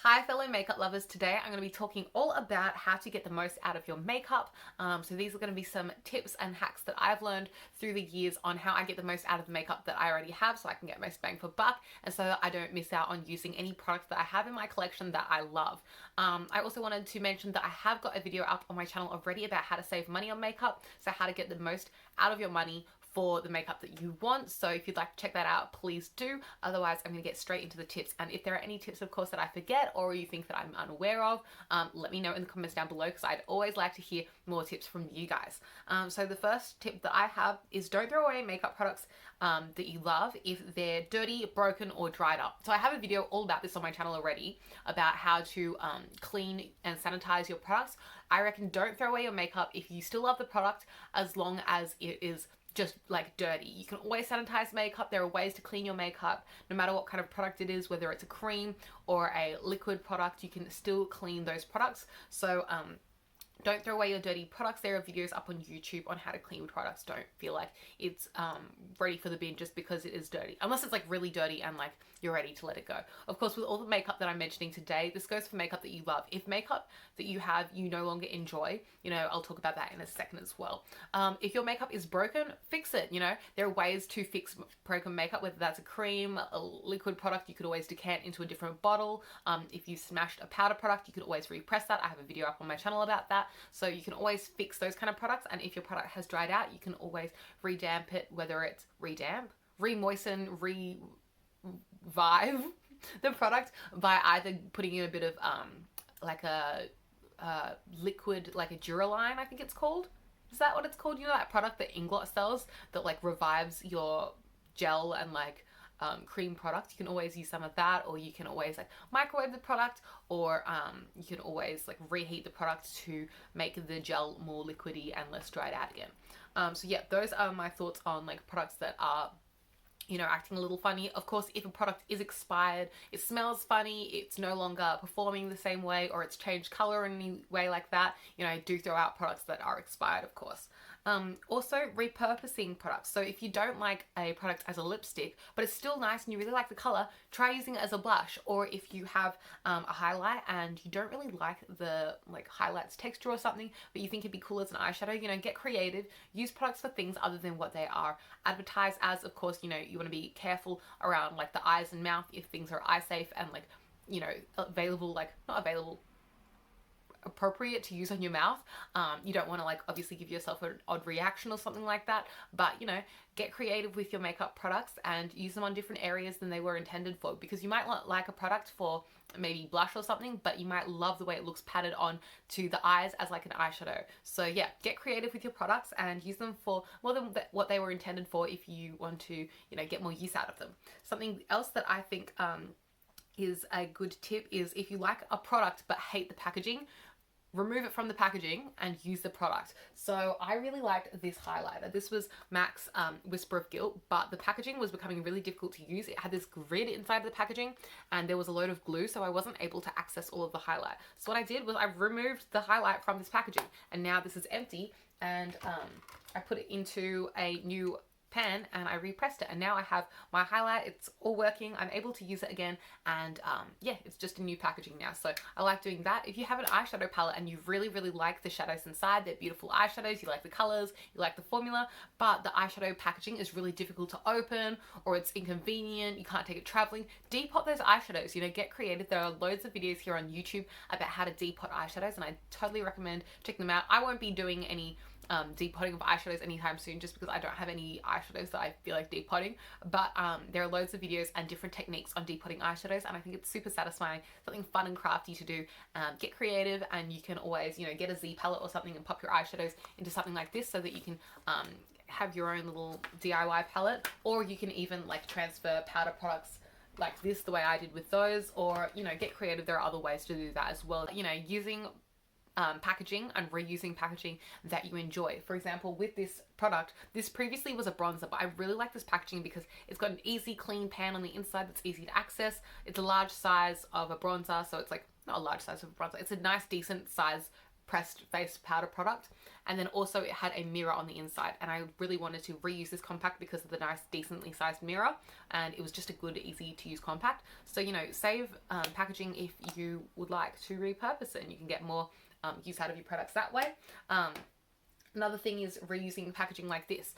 Hi fellow makeup lovers, today I'm going to be talking all about how to get the most out of your makeup. So these are going to be some tips and hacks that I've learned through the years on how I get the most out of the makeup that I already have so I can get most bang for buck and so that I don't miss out on using any products that I have in my collection that I love. I also wanted to mention that I have got a video up on my channel already about how to save money on makeup, so how to get the most out of your money for the makeup that you want. So if you'd like to check that out, please do. Otherwise, I'm going to get straight into the tips. And if there are any tips, of course, that I forget or you think that I'm unaware of, let me know in the comments down below, because I'd always like to hear more tips from you guys. So the first tip that I have is don't throw away makeup products that you love if they're dirty, broken, or dried up. So I have a video all about this on my channel already, about how to clean and sanitize your products. I reckon don't throw away your makeup if you still love the product, as long as it is just like dirty. You can always sanitize makeup. There are ways to clean your makeup no matter what kind of product it is, whether it's a cream or a liquid product, you can still clean those products. So don't throw away your dirty products. There are videos up on YouTube on how to clean products. Don't feel like it's ready for the bin just because it is dirty, unless it's like really dirty and like you're ready to let it go. Of course, with all the makeup that I'm mentioning today, this goes for makeup that you love. If makeup that you have you no longer enjoy, I'll talk about that in a second as well. If your makeup is broken, fix it. There are ways to fix broken makeup, whether that's a cream, a liquid product, you could always decant into a different bottle. If you smashed a powder product, you could always repress that. I have a video up on my channel about that. So you can always fix those kind of products. And if your product has dried out, you can always redamp it, whether it's re-moisten, revive the product by either putting in a bit of like a liquid, like a Duraline, I think it's called. Is that what it's called? That product that Inglot sells that like revives your gel and like cream product. You can always use some of that, or you can always like microwave the product, or you can always like reheat the product to make the gel more liquidy and less dried out again. So yeah, those are my thoughts on like products that are acting a little funny. Of course, if a product is expired, it smells funny, it's no longer performing the same way, or it's changed color in any way like that, do throw out products that are expired, of course. Also, repurposing products. So if you don't like a product as a lipstick, but it's still nice and you really like the color, try using it as a blush. Or if you have a highlight and you don't really like the highlights texture or something, but you think it'd be cool as an eyeshadow, get creative. Use products for things other than what they are advertised as. Of course, you want to be careful around like the eyes and mouth if things are eye safe and available, not available, appropriate to use on your mouth. You don't want to obviously give yourself an odd reaction or something like that, but get creative with your makeup products and use them on different areas than they were intended for, because you might not like a product for maybe blush or something, but you might love the way it looks patted on to the eyes as like an eyeshadow. So yeah, get creative with your products and use them for more than what they were intended for if you want to get more use out of them. Something else that I think is a good tip is, if you like a product but hate the packaging, remove it from the packaging and use the product. So I really liked this highlighter. This was MAC's Whisper of Guilt, but the packaging was becoming really difficult to use. It had this grid inside of the packaging and there was a load of glue, so I wasn't able to access all of the highlight. So what I did was I removed the highlight from this packaging, and now this is empty, and I put it into a new pan and I repressed it, and now I have my highlight. It's all working. I'm able to use it again, and yeah, it's just a new packaging now. So I like doing that. If you have an eyeshadow palette and you really like the shadows inside, they're beautiful eyeshadows, you like the colors, you like the formula, but the eyeshadow packaging is really difficult to open, or it's inconvenient, you can't take it traveling, depot those eyeshadows. Get creative. There are loads of videos here on YouTube about how to depot eyeshadows, and I totally recommend checking them out. I won't be doing any depotting of eyeshadows anytime soon, just because I don't have any eyeshadows that I feel like depotting, but there are loads of videos and different techniques on depotting eyeshadows, and I think it's super satisfying, something fun and crafty to do. Get creative, and you can always get a Z palette or something and pop your eyeshadows into something like this so that you can have your own little DIY palette, or you can even transfer powder products like this the way I did with those, or get creative. There are other ways to do that as well, using packaging and reusing packaging that you enjoy. For example, with this product, this previously was a bronzer, but I really like this packaging because it's got an easy clean pan on the inside that's easy to access. It's a large size of a bronzer, so it's not a large size of a bronzer, it's a nice decent size pressed face powder product. And then also it had a mirror on the inside, and I really wanted to reuse this compact because of the nice, decently sized mirror, and it was just a good, easy to use compact. So, you know, save packaging if you would like to repurpose it, and you can get more use out of your products that way. Another thing is reusing packaging like this.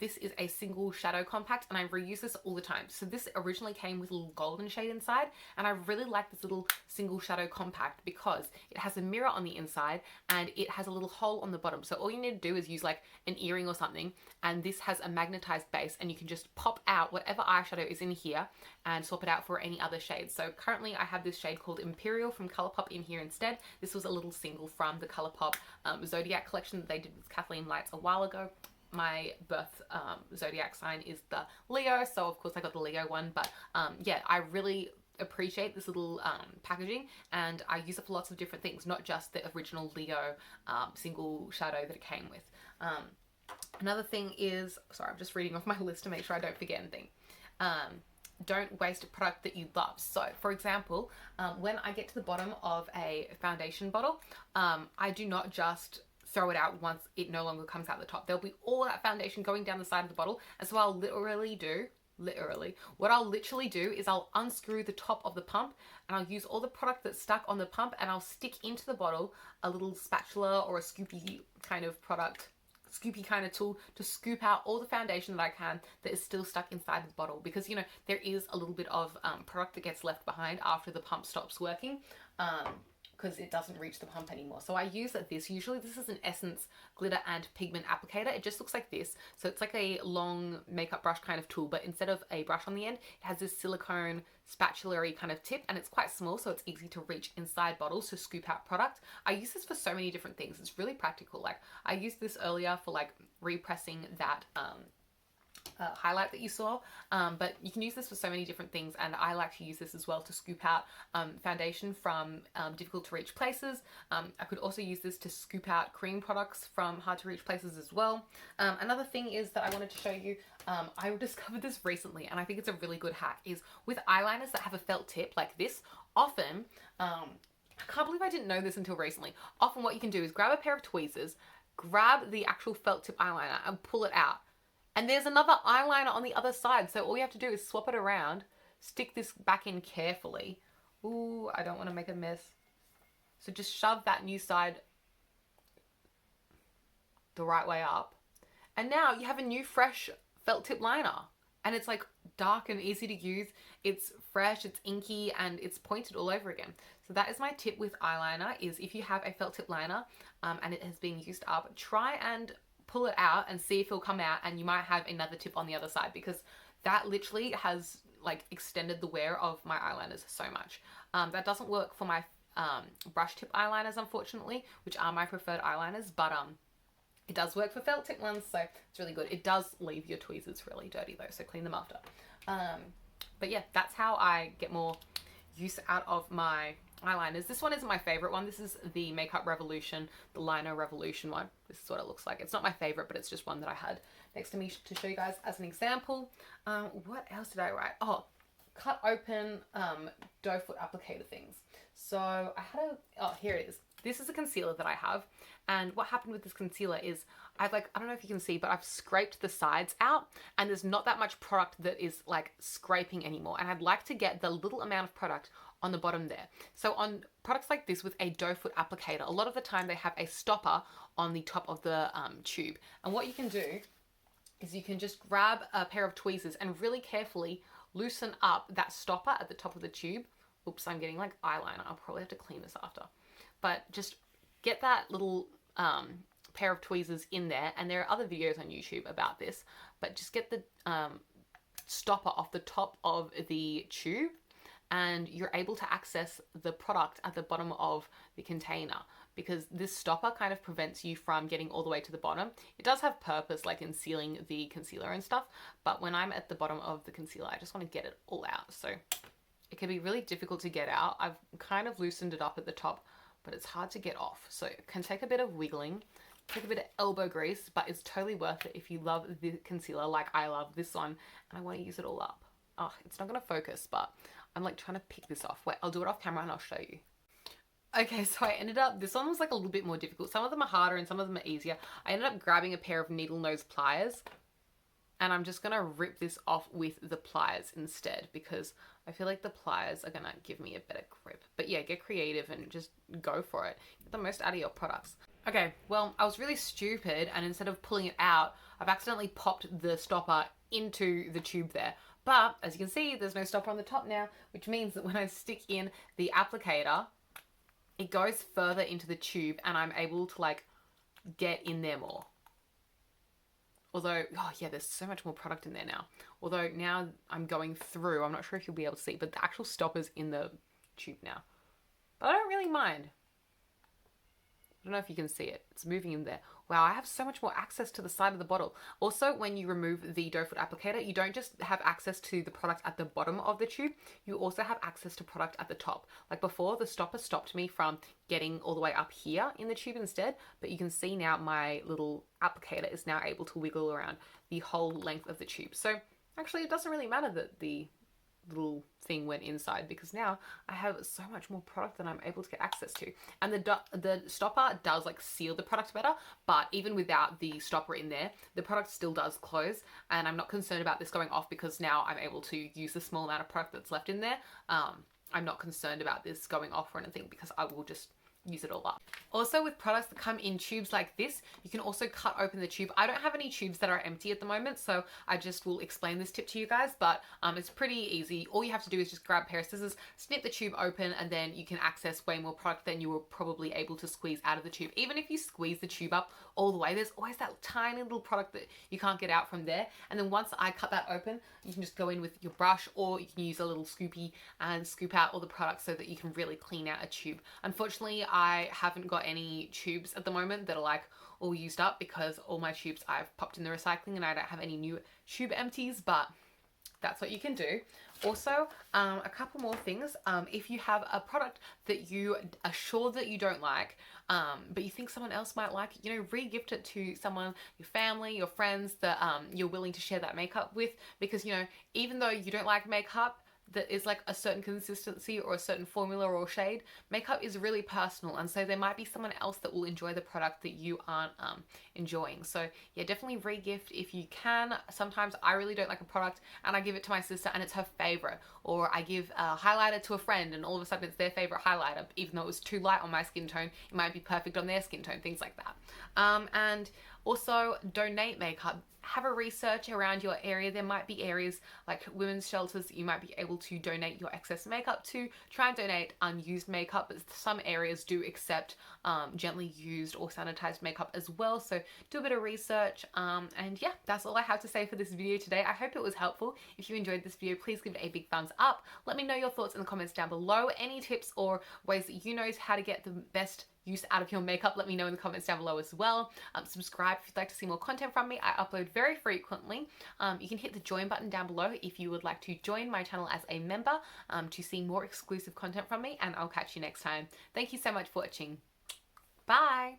This is a single shadow compact, and I reuse this all the time. So this originally came with a little golden shade inside, and I really like this little single shadow compact because it has a mirror on the inside and it has a little hole on the bottom. So all you need to do is use like an earring or something, and this has a magnetized base, and you can just pop out whatever eyeshadow is in here and swap it out for any other shade. So currently I have this shade called Imperial from Colourpop in here instead. This was a little single from the Colourpop Zodiac collection that they did with Kathleen Lights a while ago. My birth zodiac sign is the Leo, so of course I got the Leo one, but yeah, I really appreciate this little packaging, and I use it for lots of different things, not just the original Leo single shadow that it came with. Another thing is, sorry, I'm just reading off my list to make sure I don't forget anything. Don't waste a product that you love. So for example, when I get to the bottom of a foundation bottle, I do not just throw it out once it no longer comes out the top. There'll be all that foundation going down the side of the bottle, and so I'll what I'll literally do is I'll unscrew the top of the pump, and I'll use all the product that's stuck on the pump, and I'll stick into the bottle a little spatula or a scoopy kind of tool to scoop out all the foundation that I can that is still stuck inside the bottle, because, you know, there is a little bit of product that gets left behind after the pump stops working, because it doesn't reach the pump anymore. So I use this. Usually this is an Essence glitter and pigment applicator. It just looks like this. So it's like a long makeup brush kind of tool, but instead of a brush on the end, it has this silicone spatula-y kind of tip, and it's quite small, so it's easy to reach inside bottles to scoop out product. I use this for so many different things. It's really practical. Like, I used this earlier for like repressing that highlight that you saw, but you can use this for so many different things, and I like to use this as well to scoop out foundation from difficult to reach places. I could also use this to scoop out cream products from hard to reach places as well. Another thing is that I wanted to show you, I discovered this recently, and I think it's a really good hack, is with eyeliners that have a felt tip like this, often, I can't believe I didn't know this until recently, often what you can do is grab a pair of tweezers, grab the actual felt tip eyeliner and pull it out. And there's another eyeliner on the other side. So all you have to do is swap it around, stick this back in carefully. Ooh, I don't want to make a mess. So just shove that new side the right way up. And now you have a new fresh felt tip liner. And it's like dark and easy to use. It's fresh, it's inky, and it's pointed all over again. So that is my tip with eyeliner, is if you have a felt tip liner and it has been used up, try and pull it out and see if it'll come out, and you might have another tip on the other side, because that literally has like extended the wear of my eyeliners so much. That doesn't work for my brush tip eyeliners, unfortunately, which are my preferred eyeliners, but it does work for felt tip ones, so it's really good. It does leave your tweezers really dirty though, so clean them after. But yeah, that's how I get more use out of my eyeliners. This one isn't my favorite one. This is the Makeup Revolution, the Liner Revolution one. This is what it looks like. It's not my favorite, but it's just one that I had next to me to show you guys as an example. What else did I write? Oh, cut open doe foot applicator things. So I had here it is. This is a concealer that I have, and what happened with this concealer is I don't know if you can see, but I've scraped the sides out, and there's not that much product that is like scraping anymore, and I'd like to get the little amount of product on the bottom there. So on products like this with a doe foot applicator, a lot of the time they have a stopper on the top of the tube, and what you can do is you can just grab a pair of tweezers and really carefully loosen up that stopper at the top of the tube. Oops, I'm getting like eyeliner. I'll probably have to clean this after. But just get that little pair of tweezers in there, and there are other videos on YouTube about this, but just get the stopper off the top of the tube, and you're able to access the product at the bottom of the container, because this stopper kind of prevents you from getting all the way to the bottom. It does have purpose, like in sealing the concealer and stuff, but when I'm at the bottom of the concealer, I just want to get it all out. So it can be really difficult to get out. I've kind of loosened it up at the top, but it's hard to get off. So it can take a bit of wiggling, take a bit of elbow grease, but it's totally worth it if you love the concealer like I love this one, and I want to use it all up. Oh, it's not going to focus, but I'm like trying to pick this off. Wait, I'll do it off camera and I'll show you. Okay, so I ended up, this one was like a little bit more difficult. Some of them are harder and some of them are easier. I ended up grabbing a pair of needle nose pliers, and I'm just gonna rip this off with the pliers instead, because I feel like the pliers are gonna give me a better grip. But yeah, get creative and just go for it. Get the most out of your products. Okay, well, I was really stupid, and instead of pulling it out, I've accidentally popped the stopper into the tube there. But as you can see, there's no stopper on the top now, which means that when I stick in the applicator, it goes further into the tube and I'm able to like get in there more. Although, oh yeah, there's so much more product in there now. Although now I'm going through, I'm not sure if you'll be able to see, but the actual stopper's in the tube now. But I don't really mind. I don't know if you can see it. It's moving in there. Wow, I have so much more access to the side of the bottle. Also, when you remove the doe foot applicator, you don't just have access to the product at the bottom of the tube, you also have access to product at the top. Like before, the stopper stopped me from getting all the way up here in the tube instead, but you can see now my little applicator is now able to wiggle around the whole length of the tube. So actually, it doesn't really matter that the little thing went inside, because now I have so much more product that I'm able to get access to. And the stopper does like seal the product better, but even without the stopper in there, the product still does close, and I'm not concerned about this going off because now I'm able to use the small amount of product that's left in there. I'm not concerned about this going off or anything because I will just use it all up. Also, with products that come in tubes like this, you can also cut open the tube. I don't have any tubes that are empty at the moment, so I just will explain this tip to you guys, but it's pretty easy. All you have to do is just grab a pair of scissors, snip the tube open, and then you can access way more product than you were probably able to squeeze out of the tube. Even if you squeeze the tube up all the way, there's always that tiny little product that you can't get out from there. And then once I cut that open, you can just go in with your brush, or you can use a little scoopy and scoop out all the products so that you can really clean out a tube. Unfortunately, I haven't got any tubes at the moment that are like all used up because all my tubes I've popped in the recycling and I don't have any new tube empties, but that's what you can do. Also, a couple more things. If you have a product that you are sure that you don't like, but you think someone else might like, you know, re-gift it to someone, your family, your friends that you're willing to share that makeup with, because, you know, even though you don't like makeup that is like a certain consistency or a certain formula or shade, makeup is really personal, and so there might be someone else that will enjoy the product that you aren't enjoying. So yeah, definitely re-gift if you can. Sometimes I really don't like a product and I give it to my sister and it's her favorite, or I give a highlighter to a friend and all of a sudden it's their favorite highlighter, even though it was too light on my skin tone, it might be perfect on their skin tone, things like that. And also, donate makeup. Have a research around your area. There might be areas like women's shelters that you might be able to donate your excess makeup to. Try and donate unused makeup, but some areas do accept gently used or sanitized makeup as well. So do a bit of research. And yeah, that's all I have to say for this video today. I hope it was helpful. If you enjoyed this video, please give it a big thumbs up. Let me know your thoughts in the comments down below. Any tips or ways that you know how to get the best use out of your makeup, let me know in the comments down below as well. Subscribe if you'd like to see more content from me. I upload very frequently. You can hit the join button down below if you would like to join my channel as a member to see more exclusive content from me, and I'll catch you next time. Thank you so much for watching. Bye!